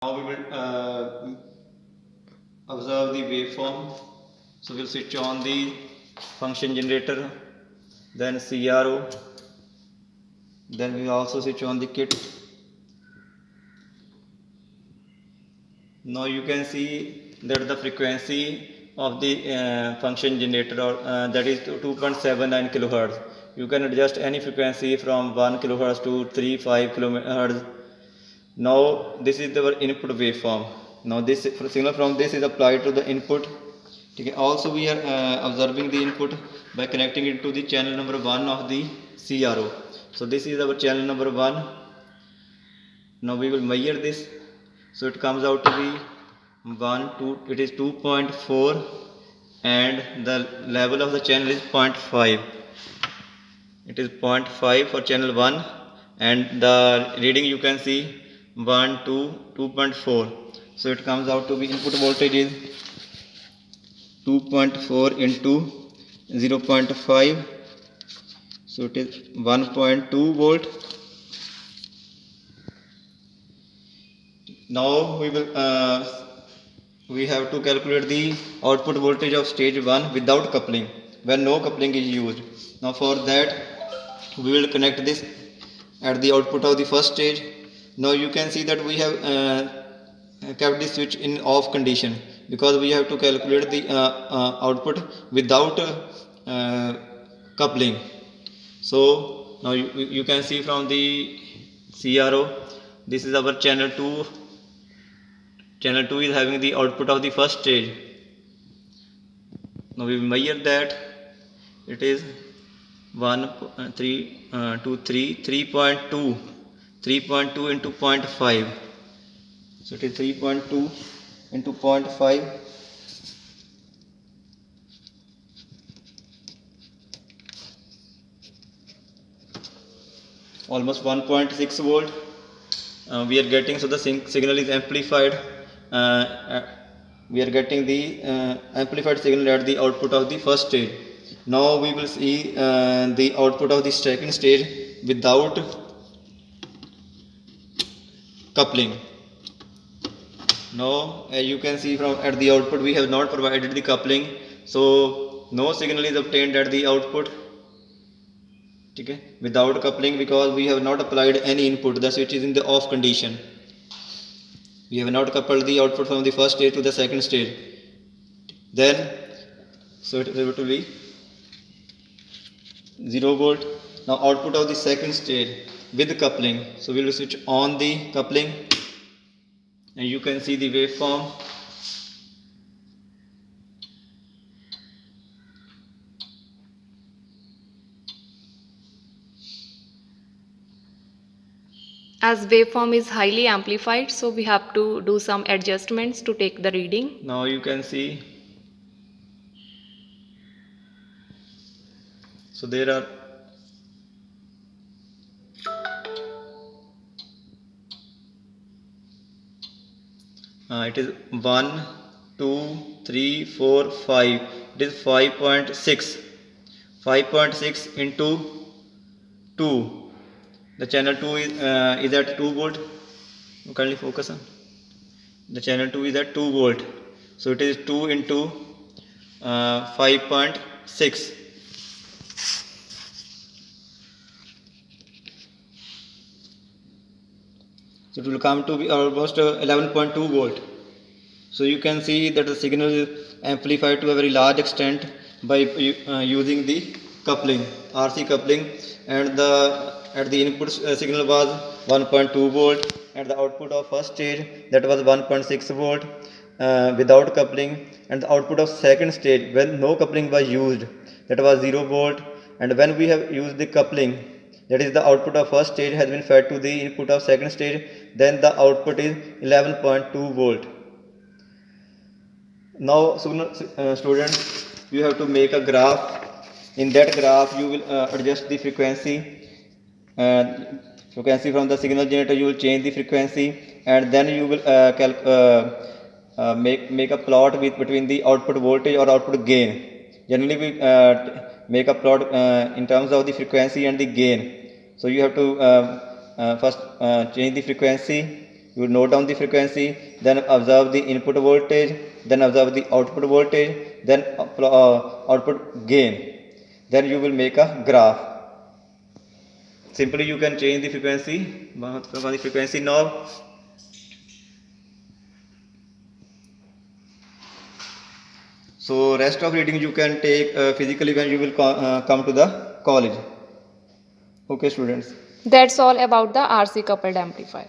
Now we will observe the waveform. So we'll switch on the function generator, then CRO, then we also switch on the kit. Now you can see that the frequency of the function generator that is 2.79 kilohertz. You can adjust any frequency from 1 kilohertz to 3.5 kilohertz. Now this is our input waveform. Now this signal from this is applied to the input. Okay. Also we are observing the input by connecting it to the channel number 1 of the CRO. So this is our channel number 1. Now we will measure this. So it comes out to be it is 2.4 and the level of the channel is 0.5. It is 0.5 for channel 1 and the reading you can see 1, 2, 2.4. So it comes out to be input voltage is 2.4 into 0.5. So it is 1.2 volt. Now we have to calculate the output voltage of stage 1 without coupling, when no coupling is used. Now for that we will connect this at the output of the first stage. Now you can see that we have kept the switch in off condition because we have to calculate the output without coupling. So now you can see from the CRO, this is our channel 2. Channel 2 is having the output of the first stage. Now we measure that. It is 3.2 into 0.5. So it is 3.2 into 0.5. Almost 1.6 volt. We are getting, so the signal is amplified. We are getting the amplified signal at the output of the first stage. Now we will see the output of the second stage without coupling. Now as you can see from at the output we have not provided the coupling, so no signal is obtained at the output. Okay, without coupling because we have not applied any input, the switch is in the off condition. We have not coupled the output from the first stage to the second stage. Then so it is able to be 0 volt. Now output of the second stage with coupling. So we will switch on the coupling and you can see the waveform. As waveform is highly amplified, so we have to do some adjustments to take the reading. Now you can see. So there are it is 1, 2, 3, 4, 5. It is 5.6. 5.6 into 2. The channel 2 is at 2 volt. Kindly focus on. The channel 2 is at 2 volt. So it is 2 into 5.6. So it will come to be almost 11.2 volt. So you can see that the signal is amplified to a very large extent by using the coupling, RC coupling, and at the input signal was 1.2 volt and the output of first stage that was 1.6 volt without coupling, and the output of second stage when no coupling was used that was 0 volt, and when we have used the coupling, that is the output of first stage has been fed to the input of second stage, then the output is 11.2 volt. Now students, you have to make a graph. In that graph you will adjust the frequency from the signal generator. You will change the frequency and then you will make a plot between the output voltage or output gain. Generally we make a plot in terms of the frequency and the gain. So you have to first change the frequency. You will note down the frequency, then observe the input voltage, then observe the output voltage, then output gain. Then you will make a graph. Simply you can change the frequency from the frequency knob. So rest of reading you can take physically when you will come to the college. Okay students. That's all about the RC coupled amplifier.